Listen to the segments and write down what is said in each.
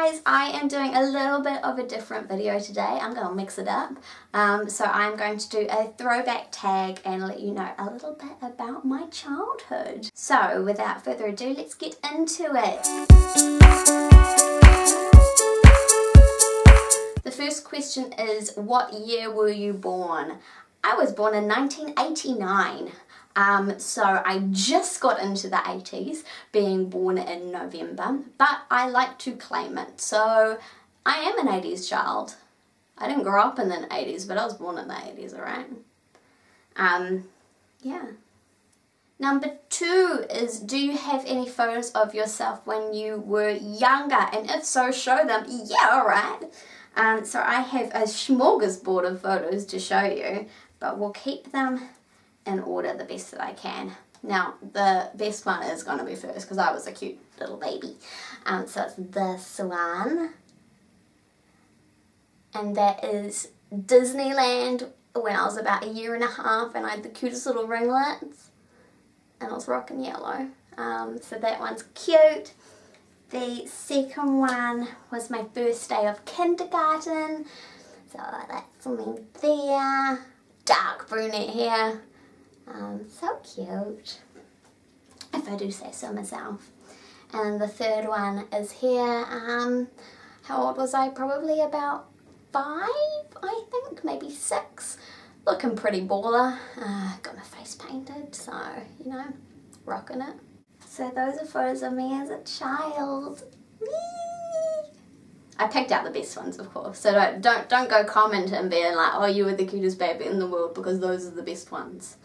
guys, I am doing a little bit of a different video today. I'm going to mix it up. So I'm going to do a throwback tag and let you know a little bit about my childhood. So without further ado, let's get into it. The first question is, what year were you born? I was born in 1989. So I just got into the 80s, being born in November, but I like to claim it. So I am an 80s child. I didn't grow up in the 80s, but I was born in the 80s, alright? Yeah. Number 2 is, do you have any photos of yourself when you were younger? And if so, show them. Yeah, alright. So I have a smorgasbord of photos to show you, but we'll keep them in order the best that I can. Now, the best one is going to be first because I was a cute little baby. So it's this one. And that is Disneyland when I was about 1.5 years and I had the cutest little ringlets. And I was rocking yellow. So that one's cute. The second one was my first day of kindergarten. So that's me there. Dark brunette hair. So cute, if I do say so myself. And the third one is here. How old was I? Probably about 5, I think, maybe 6. Looking pretty baller. Got my face painted, so, you know, rocking it. So those are photos of me as a child. Whee! I picked out the best ones, of course, so don't go commenting being like, oh, you were the cutest baby in the world, because those are the best ones.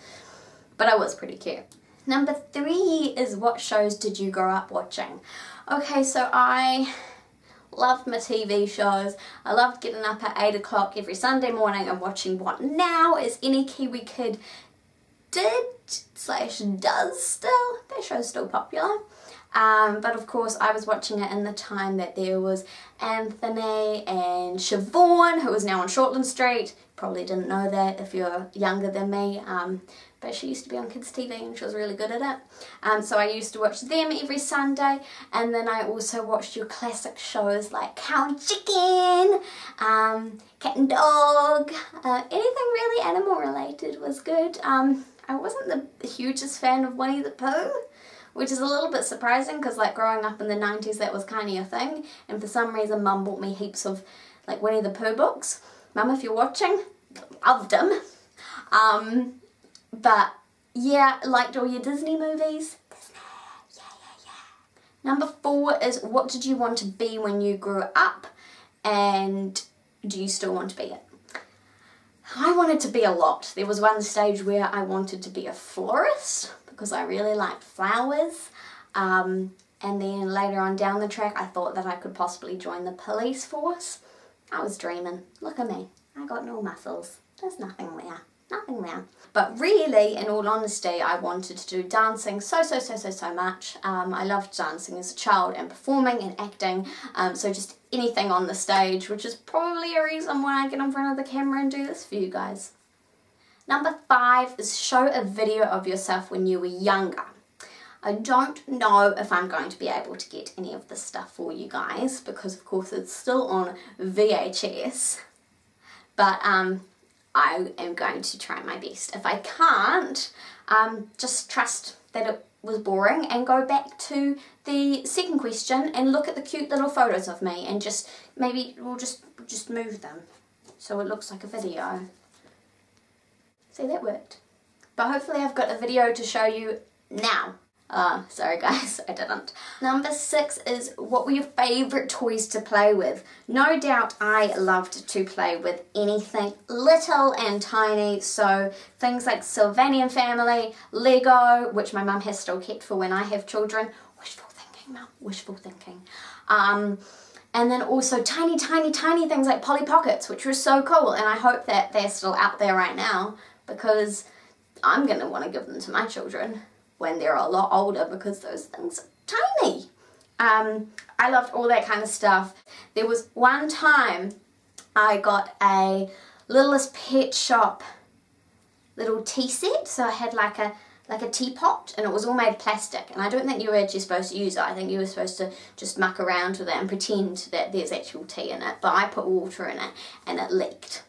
But I was pretty cute. Number 3 is, what shows did you grow up watching? Okay, so I loved my TV shows. I loved getting up at 8 o'clock every Sunday morning and watching what now is any Kiwi kid did/does still. That show's still popular. But of course I was watching it in the time that there was Anthony and Siobhan, who is now on Shortland Street. Probably didn't know that if you're younger than me. But she used to be on kids TV and she was really good at it. So I used to watch them every Sunday, and then I also watched your classic shows like Cow and Chicken, Cat and Dog, anything really animal related was good. I wasn't the hugest fan of Winnie the Pooh, which is a little bit surprising because like growing up in the 90s that was kind of a thing, and for some reason Mum bought me heaps of like Winnie the Pooh books. Mum, if you're watching, loved them. But yeah, liked all your Disney movies. Disney, yeah. Number 4 is, what did you want to be when you grew up, and do you still want to be it? I wanted to be a lot. There was one stage where I wanted to be a florist because I really liked flowers. And then later on down the track, I thought that I could possibly join the police force. I was dreaming. Look at me. I got no muscles. There's nothing there. Nothing there. But really, in all honesty, I wanted to do dancing so much. I loved dancing as a child and performing and acting. So just anything on the stage, which is probably a reason why I get in front of the camera and do this for you guys. Number 5 is, show a video of yourself when you were younger. I don't know if I'm going to be able to get any of this stuff for you guys because of course it's still on VHS. But I am going to try my best. If I can't, just trust that it was boring and go back to the second question and look at the cute little photos of me and just maybe we'll just move them so it looks like a video. See, that worked. But hopefully I've got a video to show you now. Sorry guys, I didn't. Number 6 is, what were your favourite toys to play with? No doubt I loved to play with anything little and tiny, so things like Sylvanian Family, Lego, which my mum has still kept for when I have children. Wishful thinking, Mum, wishful thinking. And then also tiny things like Polly Pockets, which were so cool, and I hope that they're still out there right now because I'm going to want to give them to my children when they're a lot older because those things are tiny. I loved all that kind of stuff. There was one time I got a Littlest Pet Shop little tea set, so I had like like a teapot, and it was all made of plastic, and I don't think you were actually supposed to use it. I think you were supposed to just muck around with it and pretend that there's actual tea in it, but I put water in it and it leaked.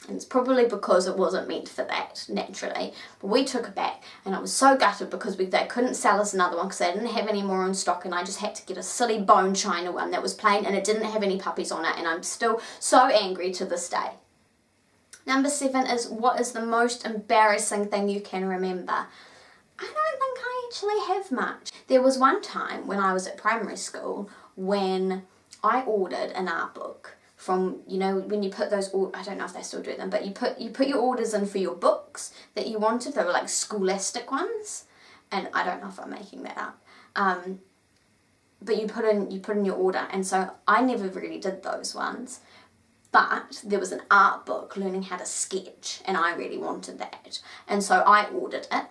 And it's probably because it wasn't meant for that, naturally. But we took it back, and I was so gutted because they couldn't sell us another one because they didn't have any more in stock, and I just had to get a silly bone china one that was plain, and it didn't have any puppies on it, and I'm still so angry to this day. Number 7 is, what is the most embarrassing thing you can remember? I don't think I actually have much. There was one time when I was at primary school when I ordered an art book from, you know, when you put those, I don't know if they still do them, but you put your orders in for your books that you wanted. They were like scholastic ones, and I don't know if I'm making that up. But you put in your order, and so I never really did those ones. But there was an art book learning how to sketch, and I really wanted that, and so I ordered it.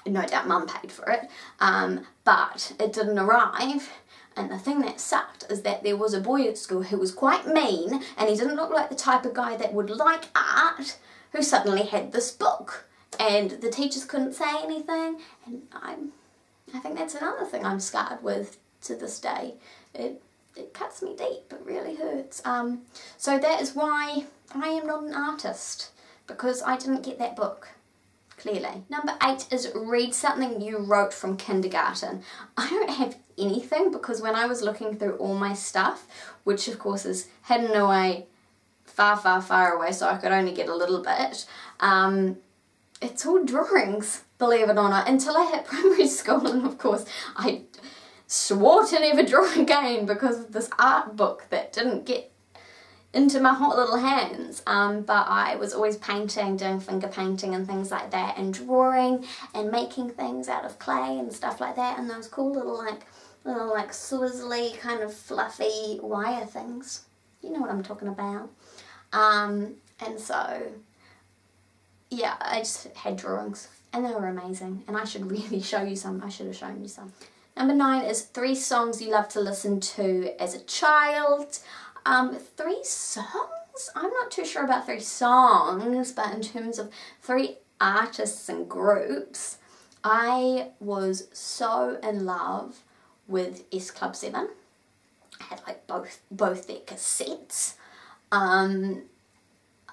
No doubt Mum paid for it, but it didn't arrive. And the thing that sucked is that there was a boy at school who was quite mean, and he didn't look like the type of guy that would like art, who suddenly had this book. And the teachers couldn't say anything, and I think that's another thing I'm scarred with to this day. It cuts me deep, it really hurts. So that is why I am not an artist, because I didn't get that book. Clearly. Number 8 is, read something you wrote from kindergarten. I don't have anything, because when I was looking through all my stuff, which of course is hidden away far, far, far away, so I could only get a little bit, it's all drawings, believe it or not, until I hit primary school, and of course I swore to never draw again because of this art book that didn't get into my hot little hands, but I was always painting, doing finger painting and things like that, and drawing and making things out of clay and stuff like that, and those cool little like swizzly kind of fluffy wire things. You know what I'm talking about. And so yeah, I just had drawings, and they were amazing, and I should really show you some. I should have shown you some. Number 9 is 3 songs you love to listen to as a child. 3 songs? I'm not too sure about 3 songs, but in terms of 3 artists and groups, I was so in love with S Club 7. I had like both their cassettes.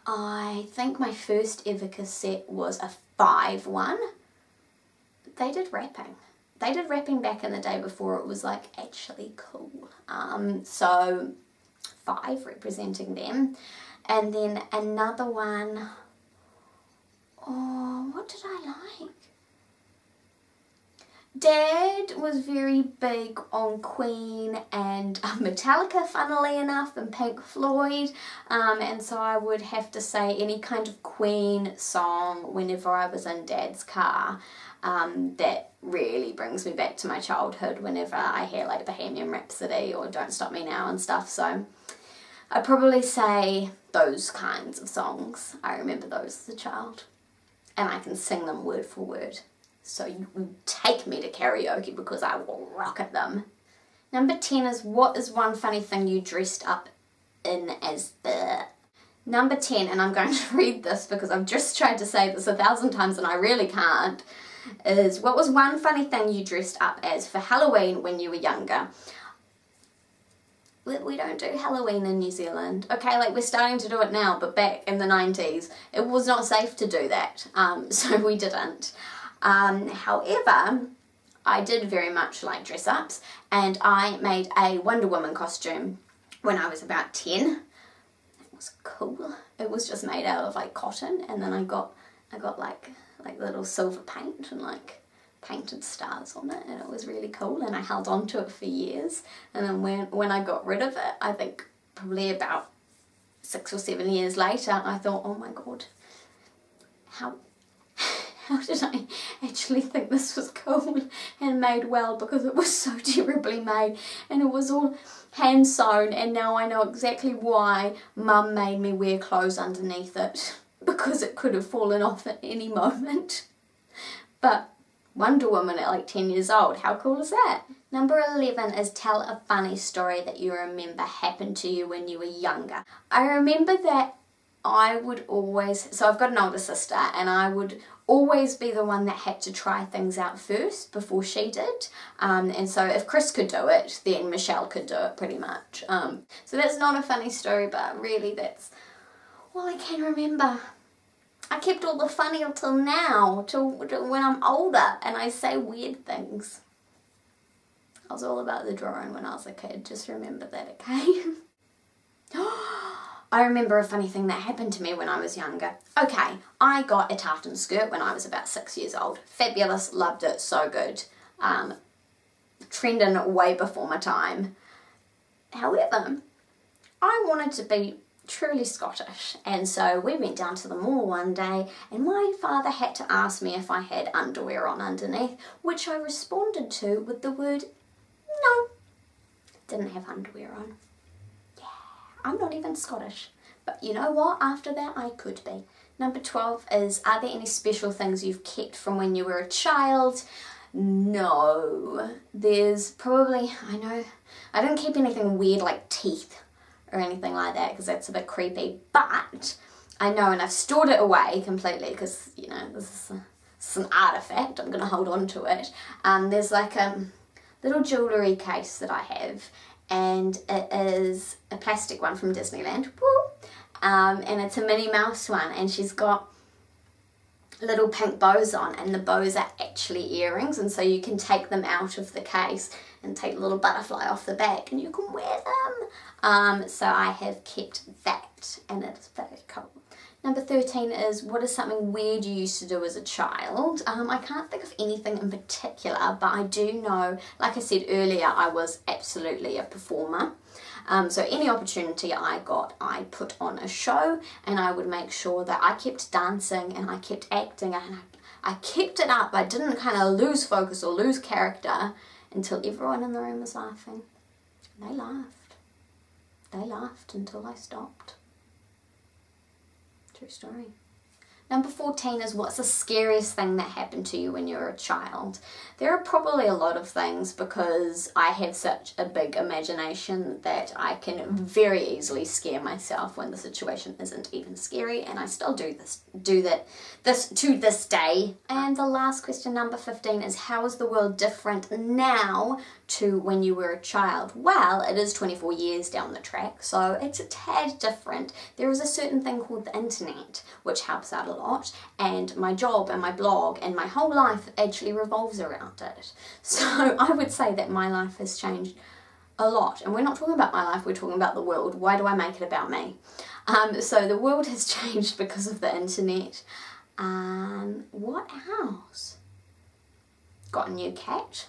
I think my first ever cassette was a 5 one. They did rapping. They did rapping back in the day before it was like actually cool. So 5 representing them. And then another one, oh, what did I like? Dad was very big on Queen and Metallica, funnily enough, and Pink Floyd, and so I would have to say any kind of Queen song whenever I was in Dad's car. That really brings me back to my childhood whenever I hear like Bohemian Rhapsody or Don't Stop Me Now and stuff, so I'd probably say those kinds of songs. I remember those as a child, and I can sing them word for word. So you will take me to karaoke because I will rock at them. Number 10 is, what is one funny thing you dressed up in as the... Number 10, and I'm going to read this because I've just tried to say this 1,000 times and I really can't, is, what was one funny thing you dressed up as for Halloween when you were younger? We don't do Halloween in New Zealand. Okay, like we're starting to do it now, but back in the 90s, it was not safe to do that, so we didn't. However, I did very much like dress-ups, and I made a Wonder Woman costume when I was about 10. It was cool. It was just made out of like cotton, and then I got like little silver paint and like painted stars on it, and it was really cool, and I held on to it for years. And then when I got rid of it, I think probably about 6 or 7 years later, I thought, oh my god, how did I actually think this was cool and made well, because it was so terribly made and it was all hand sewn, and now I know exactly why Mum made me wear clothes underneath it, because it could have fallen off at any moment. But Wonder Woman at like 10 years old, how cool is that? Number 11 is, tell a funny story that you remember happened to you when you were younger. I remember that I would always, so I've got an older sister, and I would always be the one that had to try things out first before she did. And so if Chris could do it, then Michelle could do it pretty much. So that's not a funny story, but really that's all I can remember. I kept all the funny until now, till when I'm older and I say weird things. I was all about the drawing when I was a kid, just remember that, okay? I remember a funny thing that happened to me when I was younger. Okay, I got a tartan skirt when I was about 6 years old. Fabulous, loved it, so good. Trending way before my time. However, I wanted to be truly Scottish, and so we went down to the mall one day, and my father had to ask me if I had underwear on underneath, which I responded to with the word no. Didn't have underwear on. Yeah, I'm not even Scottish. But you know what? After that, I could be. Number 12 is, are there any special things you've kept from when you were a child? No. There's probably, I didn't keep anything weird like teeth or anything like that because that's a bit creepy. But I know, and I've stored it away completely because, this is an artifact. I'm going to hold on to it. There's like a little jewellery case that I have, and it is a plastic one from Disneyland. Woo! And it's a Minnie Mouse one, and she's got little pink bows on, and the bows are actually earrings, and so you can take them out of the case and take a little butterfly off the back and you can wear them. So I have kept that, and it's very cool. Number 13 is, what is something weird you used to do as a child? I can't think of anything in particular, but I do know, like I said earlier, I was absolutely a performer. So any opportunity I got, I put on a show, and I would make sure that I kept dancing and I kept acting, and I kept it up. I didn't kind of lose focus or lose character until everyone in the room was laughing. And they laughed. They laughed until I stopped. True story. Number 14 is, what's the scariest thing that happened to you when you were a child? There are probably a lot of things because I have such a big imagination that I can very easily scare myself when the situation isn't even scary, and I still do this to this day. And the last question, number 15, is, how is the world different now to when you were a child? Well, it is 24 years down the track, so it's a tad different. There is a certain thing called the internet, which helps out a lot, and my job and my blog and my whole life actually revolves around it. So I would say that my life has changed a lot, and we're not talking about my life, we're talking about the world. Why do I make it about me? So the world has changed because of the internet. What else? Got a new cat.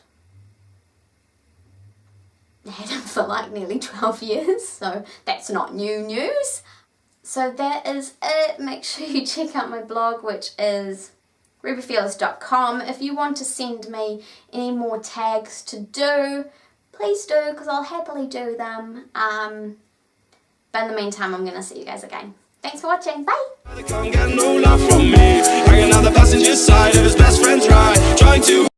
Had him for like nearly 12 years, so that's not new news. So that is it. Make sure you check out my blog, which is rubyfearless.com. If you want to send me any more tags to do, please do, because I'll happily do them. But in the meantime, I'm going to see you guys again. Thanks for watching. Bye! Can't get no love from me. Hanging on the passenger side of his best friend's ride, trying to